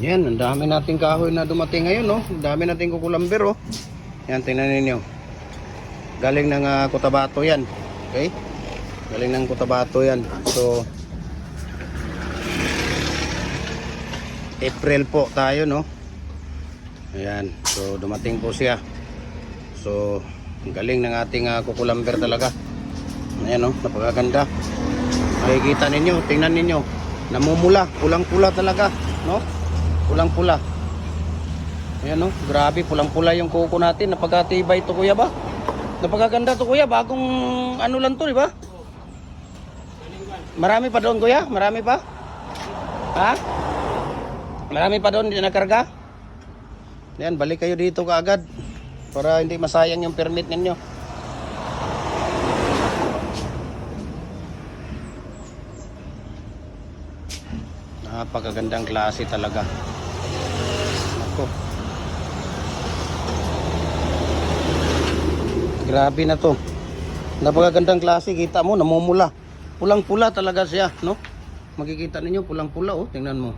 Yan, ang dami nating kahoy na dumating ngayon, no? Ang dami nating kukulamber, oh. Yan, tingnan ninyo. Galing ng Cotabato yan. Okay? Galing ng Cotabato yan. So, April po tayo, no? Ayan. So, dumating po siya. So, galing ng ating kukulamber talaga. Ayan, no? Napakaganda. Makikita ninyo, tingnan ninyo. Namumula, pulang-pula talaga, no? Pulang-pula. Ayan, no? Grabe, pulang-pula yung kuko natin. Napakatibay ito, kuya ba? Napakaganda to, kuya. Bagong ano lang to, di ba? Marami pa doon, kuya? Marami pa? Ha? Marami pa doon, hindi nakarga? Ayan, balik kayo dito kaagad para hindi masayang yung permit ninyo. Napakagandang klase talaga. Ako. Grabe na to. Napakagandang klase, kita mo, namumula. Pulang-pula talaga siya, no? Makikita ninyo, pulang-pula, oh. Tingnan mo.